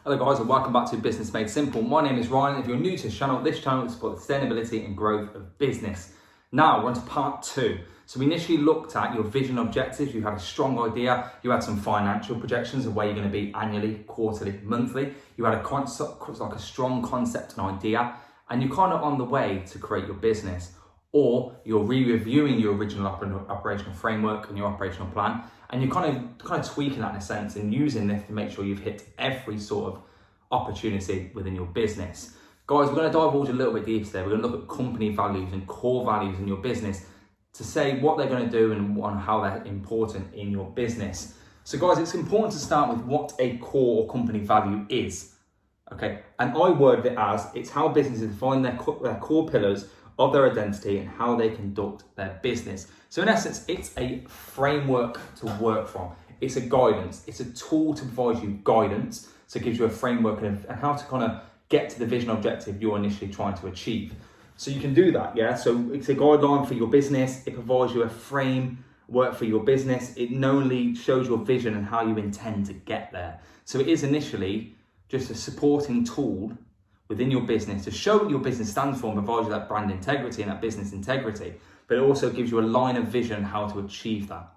Hello guys and welcome back to Business Made Simple. My name is Ryan. If you're new to this channel is for sustainability and growth of business. Now we're on to part 2. So we initially looked at your vision objectives. You had a strong idea. You had some financial projections of where you're going to be annually, quarterly, monthly. You had a strong concept and idea, and you're kind of on the way to create your business. Or you're re-reviewing your original operational framework and your operational plan, and you're kind of tweaking that in a sense and using this to make sure you've hit every sort of opportunity within your business. Guys, we're going to divulge a little bit deeper today. We're going to look at company values and core values in your business to say what they're going to do and how they're important in your business. So guys, it's important to start with what a core or company value is. Okay, and I word it as it's how businesses define their core pillars of their identity and how they conduct their business. So in essence, it's a framework to work from. It's a guidance. It's a tool to provide you guidance. So it gives you a framework and how to kind of get to the vision objective you're initially trying to achieve. So you can do that, yeah? So it's a guideline for your business. It provides you a framework for your business. It not only shows your vision and how you intend to get there. So it is initially just a supporting tool within your business to show what your business stands for and provides you that brand integrity and that business integrity, but it also gives you a line of vision how to achieve that.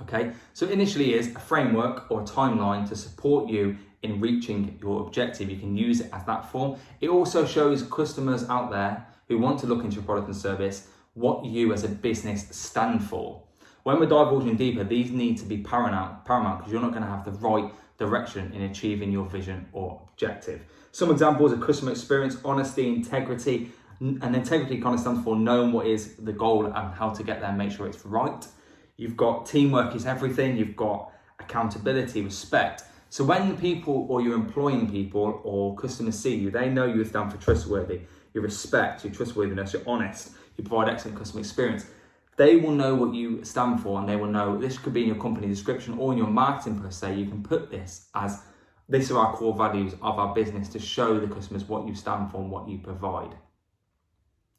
Okay, so initially is a framework or a timeline to support you in reaching your objective. You can use it as that form. It also shows customers out there who want to look into your product and service what you as a business stand for. When we're divulging deeper, these need to be paramount because you're not going to have the right direction in achieving your vision or objective. Some examples are customer experience, honesty, integrity, and integrity kind of stands for knowing what is the goal and how to get there and make sure it's right. You've got teamwork is everything. You've got accountability, respect. So when people or you're employing people or customers see you, they know you stand for trustworthy, your respect, your trustworthiness, you're honest, you provide excellent customer experience. They will know what you stand for and they will know this could be in your company description or in your marketing per se. You can put this as these are our core values of our business to show the customers what you stand for and what you provide.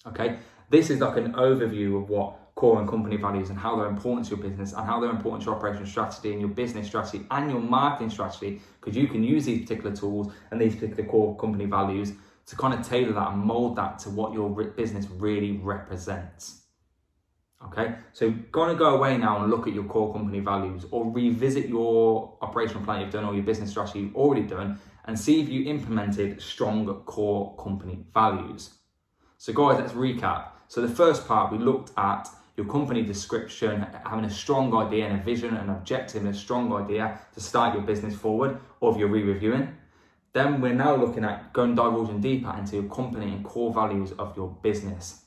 Okay, this is like an overview of what core and company values and how they're important to your business and how they're important to your operational strategy and your business strategy and your marketing strategy, because you can use these particular tools and these particular core company values to kind of tailor that and mold that to what your business really represents. Okay, so going to go away now and look at your core company values or revisit your operational plan you've done or your business strategy you've already done and see if you implemented strong core company values. So guys, let's recap. So the first part, we looked at your company description, having a strong idea and a vision and objective and a strong idea to start your business forward, or if you're re-reviewing. Then we're now looking at divulging deeper into your company and core values of your business.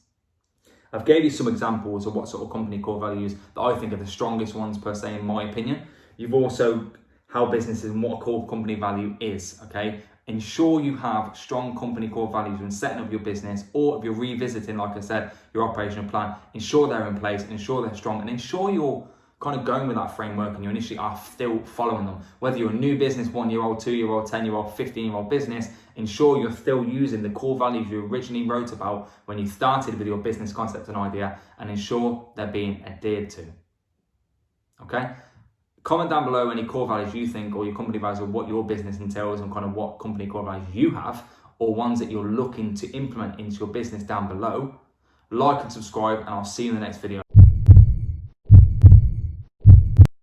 I've gave you some examples of what sort of company core values that I think are the strongest ones per se, in my opinion. You've also how businesses and what a core company value is, okay? Ensure you have strong company core values when setting up your business, or if you're revisiting, like I said, your operational plan, ensure they're in place, ensure they're strong, and ensure you're kind of going with that framework and you initially are still following them. Whether you're a new business, 1-year-old, 2-year-old, 10-year-old, 15-year-old business, ensure you're still using the core values you originally wrote about when you started with your business concept and idea, and ensure they're being adhered to. Okay? Comment down below any core values you think or your company values or what your business entails and kind of what company core values you have or ones that you're looking to implement into your business down below. Like and subscribe, and I'll see you in the next video.